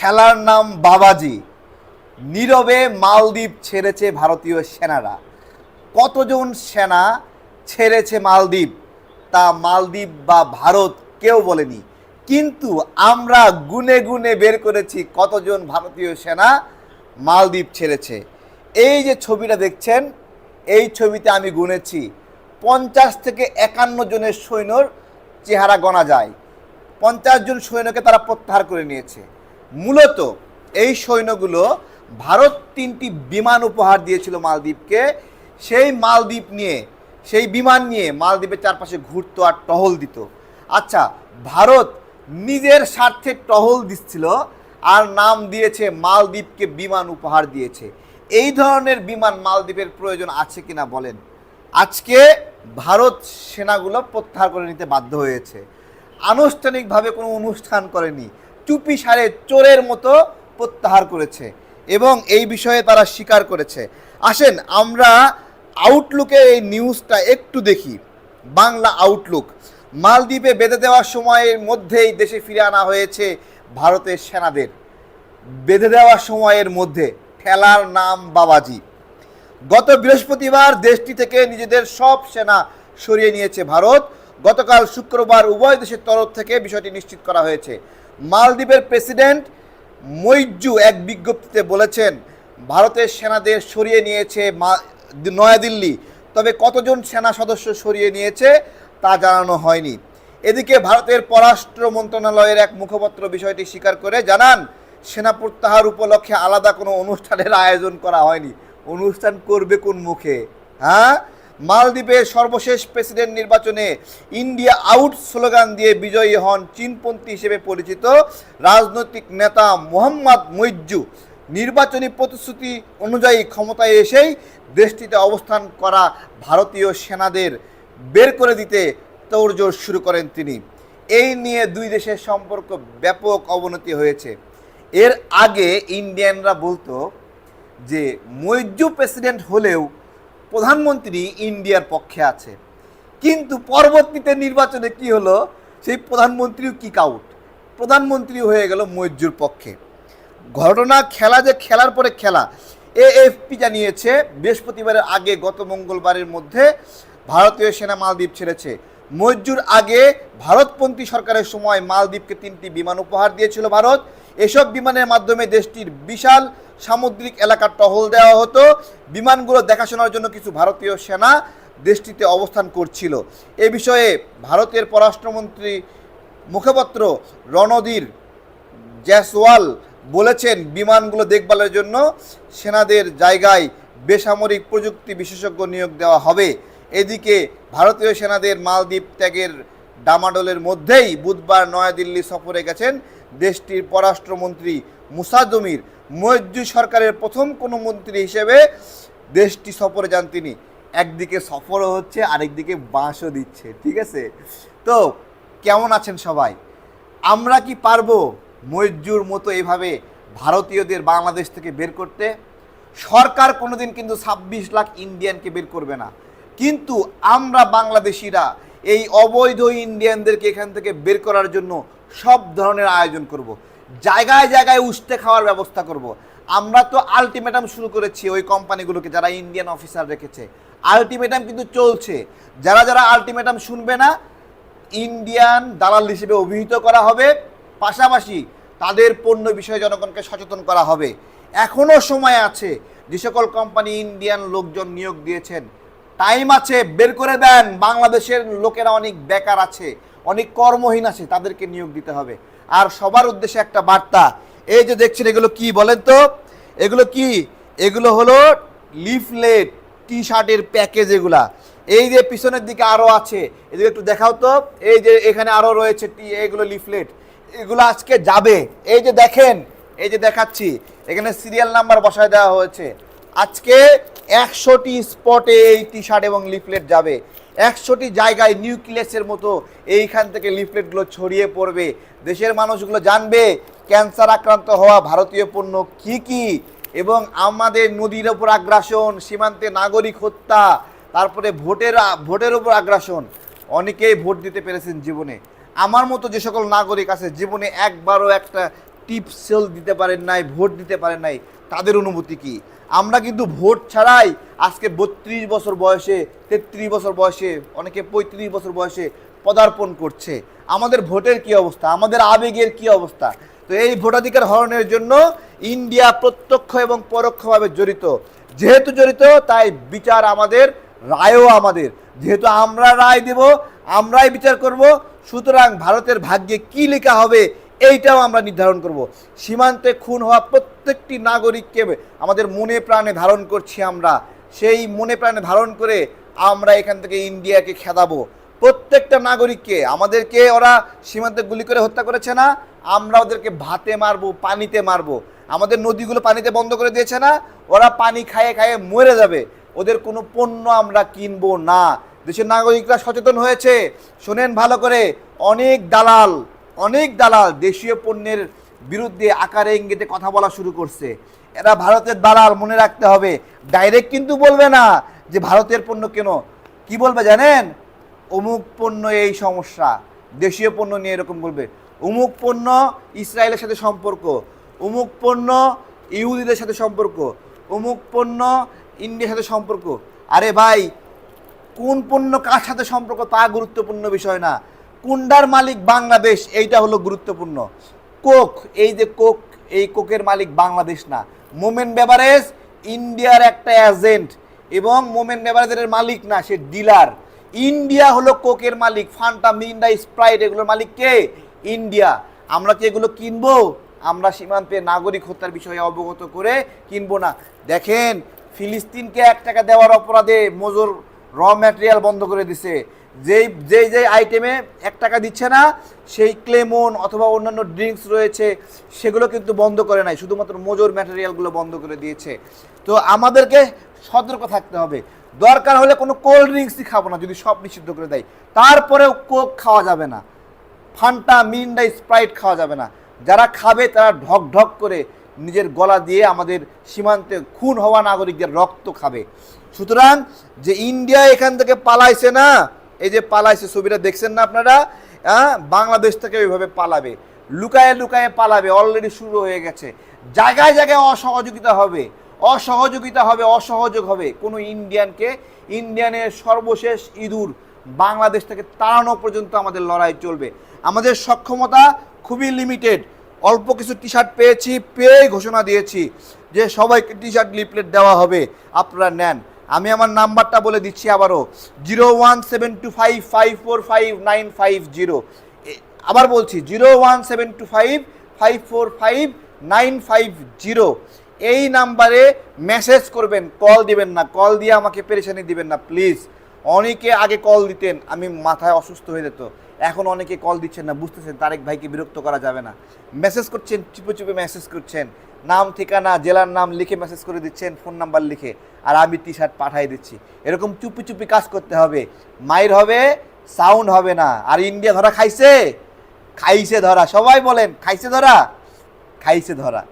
খেলার নাম বাবাজি। নীরবে মালদ্বীপ ছেড়েছে ভারতীয় সেনারা। কতজন সেনা ছেড়েছে মালদ্বীপ তা মালদ্বীপ বা ভারত কেউ বলেনি, কিন্তু আমরা গুনে গুনে বের করেছি কতজন ভারতীয় সেনা মালদ্বীপ ছেড়েছে। এই যে ছবিটা দেখছেন, এই ছবিতে আমি গুনেছি 50 থেকে 51 জনের সৈন্যর চেহারা গণা যায়। 50 জন সৈন্যকে তারা প্রত্যাহার করে নিয়েছে। মূলত এই সৈন্যগুলো ভারত 3টি বিমান উপহার দিয়েছিল মালদ্বীপকে। সেই বিমান নিয়ে মালদ্বীপের চারপাশে ঘুরতো আর টহল দিত। আচ্ছা, ভারত নিজের স্বার্থে টহল দিচ্ছিল আর নাম দিয়েছে মালদ্বীপকে বিমান উপহার দিয়েছে। এই ধরনের বিমান মালদ্বীপের প্রয়োজন আছে কিনা বলেন? আজকে ভারত সেনাগুলো প্রত্যাহার করে নিতে বাধ্য হয়েছে। আনুষ্ঠানিকভাবে কোনো অনুষ্ঠান করেনি, চুপি সারে চোরের মতো প্রত্যাহার করেছে এবং এই বিষয়ে তারা স্বীকার করেছে। আসেন আমরা আউটলুকে এই নিউজটা একটু দেখি। বাংলা আউটলুক, মালদ্বীপে বেঁধে দেওয়ার সময়ের মধ্যেই দেশে ফিরে আনা হয়েছে ভারতের সেনাদের। বেঁধে দেওয়ার সময়ের মধ্যে, খেলার নাম বাবাজি। গত বৃহস্পতিবার দেশটি থেকে নিজেদের সব সেনা সরিয়ে নিয়েছে ভারত। গতকাল শুক্রবার উভয় দেশের তরফ থেকে বিষয়টি নিশ্চিত করা হয়েছে। মালদ্বীপের প্রেসিডেন্ট মইজ্জু এক বিজ্ঞপ্তিতে বলেছেন, ভারতের সেনাদের সরিয়ে নিয়েছে নয়াদিল্লি, তবে কতজন সেনা সদস্য সরিয়ে নিয়েছে তা জানানো হয়নি। এদিকে ভারতের পররাষ্ট্র মন্ত্রণালয়ের এক মুখপাত্র বিষয়টি স্বীকার করে জানান, সেনা প্রত্যাহার উপলক্ষে আলাদা কোনো অনুষ্ঠানের আয়োজন করা হয়নি। অনুষ্ঠান করবে কোন মুখে? হ্যাঁ, মালদ্বীপের সর্বশেষ প্রেসিডেন্ট নির্বাচনে ইন্ডিয়া আউট স্লোগান দিয়ে বিজয়ী হন চীনপন্থী হিসেবে পরিচিত রাজনৈতিক নেতা মোহাম্মদ মইজ্জু। নির্বাচনী প্রতিশ্রুতি অনুযায়ী ক্ষমতায় এসেই দেশটিতে অবস্থান করা ভারতীয় সেনাদের বের করে দিতে তোড়জোড় শুরু করেন তিনি। এই নিয়ে দুই দেশের সম্পর্ক ব্যাপক অবনতি হয়েছে। এর আগে ইন্ডিয়ানরা বলতো যে মইজ্জু প্রেসিডেন্ট হলেও প্রধানমন্ত্রী ইন্ডিয়ার পক্ষে আছে, কিন্তু পরবর্তীতে নির্বাচনে কি হলো, সেই প্রধানমন্ত্রীও কিক আউট, প্রধানমন্ত্রী হয়ে গেল মইজ্জুর পক্ষে। ঘটনা খেলা যে খেলার পরে খেলা। এএফপি জানিয়েছে বৃহস্পতিবারের আগে গত মঙ্গলবারের মধ্যে ভারতীয় সেনা মালদ্বীপ ছেড়েছে। মইজ্জুর আগে ভারতপন্থী সরকারের সময় মালদ্বীপকে 3টি বিমান উপহার দিয়েছিল ভারত। এসব বিমানের মাধ্যমে দেশটির বিশাল সামুদ্রিক এলাকা টহল দেওয়া হতো। বিমানগুলো দেখাশোনার জন্য কিছু ভারতীয় সেনা দেশটিতে অবস্থান করছিল। এ বিষয়ে ভারতের পররাষ্ট্রমন্ত্রী মুখপাত্র রণধীর জয়সওয়াল বলেছেন, বিমানগুলো দেখভালের জন্য সেনাদের জায়গায় বেসামরিক প্রযুক্তি বিশেষজ্ঞ নিয়োগ দেওয়া হবে। এদিকে ভারতীয় সেনাদের মালদ্বীপ ত্যাগের ডামাডোলের মধ্যেই বুধবার নয়াদিল্লি সফরে গেছেন দেশটির পররাষ্ট্রমন্ত্রী মুসা জমির। মইজ্জু সরকারের প্রথম কোনো মন্ত্রী হিসেবে দেশটি সফরে যান তিনি। একদিকে সফরও হচ্ছে, আরেকদিকে বাঁশও দিচ্ছে। ঠিক আছে, তো কেমন আছেন সবাই? আমরা কি পারবো মইজ্জুর মতো এভাবে ভারতীয়দের বাংলাদেশ থেকে বের করতে? সরকার কোনোদিন কিন্তু 26 লাখ ইন্ডিয়ানকে বের করবে না, কিন্তু আমরা বাংলাদেশিরা এই অবৈধ ইন্ডিয়ানদেরকে এখান থেকে বের করার জন্য সব ধরনের আয়োজন করব। জায়গায় জায়গায় উস্তে খাওয়ার ব্যবস্থা করব। আমরা তো আলটিমেটাম শুরু করেছি ওই কোম্পানিগুলোকে যারা ইন্ডিয়ান অফিসার রেখেছে। আলটিমেটাম কিন্তু চলছে। যারা যারা আলটিমেটাম শুনবে না, ইন্ডিয়ান দালাল হিসেবে অভিহিত করা হবে, পাশাপাশি তাদের পণ্য বিষয়ে জনগণকে সচেতন করা হবে। এখনও সময় আছে। যে সকল কোম্পানি ইন্ডিয়ান লোকজন নিয়োগ দিয়েছেন, টাইম আছে, বের করে দেন। বাংলাদেশের লোকেরা অনেক বেকার আছে, অনেক কর্মহীন আছে, তাদেরকে নিয়োগ দিতে হবে। আর সবার উদ্দেশ্যে একটা বার্তা, এই যে দেখছেন এগুলো কি বলেন তো? এগুলো কি? এগুলো হলো লিফলেট, টি শার্টের প্যাকেজ। এগুলা এই যে পিছনের দিকে আরও আছে, এদিকে একটু দেখাও তো। এই যে এখানে আরও রয়েছে এগুলো লিফলেট, এগুলো আজকে যাবে। এই যে দেখেন, এই যে দেখাচ্ছি, এখানে সিরিয়াল নাম্বার বসায় দেওয়া হয়েছে। আজকে 100টি স্পটে এই টি শার্ট এবং লিফলেট যাবে। 100টি জায়গায় নিউক্লিয়াসের মতো এইখান থেকে লিফলেটগুলো ছড়িয়ে পড়বে। দেশের মানুষগুলো জানবে ক্যান্সার আক্রান্ত হওয়া ভারতীয় পণ্য কি কি, এবং আমাদের নদীর ওপর আগ্রাসন, সীমান্তে নাগরিক হত্যা, তারপরে ভোটের উপর আগ্রাসন। অনেকেই ভোট দিতে পেরেছেন জীবনে। আমার মতো যে সকল নাগরিক আছে জীবনে একবারও একটা টিপসেল দিতে পারেন নাই, ভোট দিতে পারেন নাই, তাদের অনুভূতি কি? আমরা কিন্তু ভোট ছাড়াই আজকে 32 বছর বয়সে, 33 বছর বয়সে, অনেকে 35 বছর বয়সে পদার্পণ করছে। আমাদের ভোটের কি অবস্থা, আমাদের আবেগের কি অবস্থা? তো এই ভোটাধিকার হরণের জন্য ইন্ডিয়া প্রত্যক্ষ এবং পরোক্ষভাবে জড়িত। যেহেতু জড়িত, তাই বিচার আমাদের, রায়ও আমাদের। যেহেতু আমরা রায় দেব, আমরাই বিচার করব, সুতরাং ভারতের ভাগ্যে কি লেখা হবে এইটাও আমরা নির্ধারণ করব। সীমান্তে খুন হওয়া প্রত্যেকটি নাগরিককে আমাদের মনে প্রাণে ধারণ করছি আমরা। সেই মনে প্রাণে ধারণ করে আমরা এখান থেকে ইন্ডিয়াকে খেদাবো। প্রত্যেকটা নাগরিককে, আমাদেরকে ওরা সীমান্তে গুলি করে হত্যা করেছে না, আমরা ওদেরকে ভাতে মারবো, পানিতে মারবো। আমাদের নদীগুলো পানিতে বন্ধ করে দিয়েছে না, ওরা পানি খায়ে খায়ে মরে যাবে। ওদের কোনো পণ্য আমরা কিনবো না। দেশের নাগরিকরা সচেতন হয়েছে, শোনেন ভালো করে। অনেক দালাল দেশীয় পণ্যের বিরুদ্ধে আকারে ইঙ্গিতে কথা বলা শুরু করছে। এরা ভারতের দালাল, মনে রাখতে হবে। ডাইরেক্ট কিন্তু বলবে না যে ভারতের পণ্য কেন। কি বলবে জানেন? অমুক পণ্য এই সমস্যা, দেশীয় পণ্য নিয়ে এরকম বলবে। অমুক পণ্য ইসরায়েলের সাথে সম্পর্ক, অমুক পণ্য ইহুদিদের সাথে সম্পর্ক, অমুক পণ্য ইন্ডিয়ার সাথে সম্পর্ক। আরে ভাই, কোন পণ্য কার সাথে সম্পর্ক তা গুরুত্বপূর্ণ বিষয় না, কোনটার মালিক বাংলাদেশ এইটা হলো গুরুত্বপূর্ণ। কোক, এই যে কোক, এই কোকের মালিক বাংলাদেশ না, মোমেন বেভারেজ ইন্ডিয়ার একটা এজেন্ট, এবং মোমেন বেভারেজের মালিক না, সে ডিলার। ইন্ডিয়া হলো কোকের মালিক। ফান্টা, মিরিন্ডা, স্প্রাইট এগুলোর মালিক কে? ইন্ডিয়া। আমরা কি এগুলো কিনবো? আমরা সীমান্তে নাগরিক হত্যার বিষয়ে অবগত করে কিনবো না। দেখেন, ফিলিস্তিনকে 1 টাকা দেওয়ার অপরাধে মজুর র ম্যাটেরিয়াল বন্ধ করে দিছে। যেই আইটেমে 1 টাকা দিচ্ছে না, সেই ক্লেমন অথবা অন্যান্য ড্রিঙ্কস রয়েছে, সেগুলো কিন্তু বন্ধ করে নাই, শুধুমাত্র মজুর ম্যাটেরিয়ালগুলো বন্ধ করে দিয়েছে। তো আমাদেরকে সতর্ক থাকতে হবে। দরকার হলে কোনো কোল্ড ড্রিঙ্কসই খাবো না যদি সব নিষিদ্ধ করে দেয়। তারপরেও কোক খাওয়া যাবে না, ফান্টা, মিরিন্ডা, স্প্রাইট খাওয়া যাবে না। যারা খাবে তারা ঢক ঢক করে নিজের গলা দিয়ে আমাদের সীমান্তে খুন হওয়া নাগরিকদের রক্ত খাবে। সুতরাং যে ইন্ডিয়া এখান থেকে পালাইছে না, এই যে পালাইছে, ছবিটা দেখছেন না আপনারা, বাংলাদেশ থেকে ওইভাবে পালাবে, লুকায়ে লুকায়ে পালাবে, অলরেডি শুরু হয়ে গেছে। জায়গায় জায়গায় অসহযোগ হবে। কোনো ইন্ডিয়ানের সর্বশেষ ইঁদুর বাংলাদেশ থেকে তাড়ানো পর্যন্ত আমাদের লড়াই চলবে। আমাদের সক্ষমতা খুবই লিমিটেড। অল্প কিছু টি শার্ট পেয়ে ঘোষণা দিয়েছি যে সবাইকে টি শার্ট লিফলেট দেওয়া হবে, আপনারা নেন। আমি আমার নাম্বারটা বলে দিচ্ছি আবারও, 01725545950। আবার বলছি, 01725545950। এই নাম্বারে মেসেজ করবেন, কল দিবেন না। কল দিয়ে আমাকে পেরেশানি দিবেন না প্লিজ। অনেকে আগে কল দিতেন, আমি মাথায় অসুস্থ হয়ে যেত। এখন অনেকে কল দিচ্ছেন না, বুঝতেছেন তারেক ভাইকে বিরক্ত করা যাবে না। মেসেজ করছেন, চুপে চুপে মেসেজ করছেন, নাম, ঠিকানা, জেলার নাম লিখে মেসেজ করে দিচ্ছেন, ফোন নাম্বার লিখে, আর আমি টি শার্ট পাঠিয়ে দিচ্ছি। এরকম চুপি চুপি কাজ করতে হবে। মাইর হবে, সাউন্ড হবে না। আর ইন্ডিয়া ধরা খাইছে ধরা, সবাই বলেন খাইছে ধরা।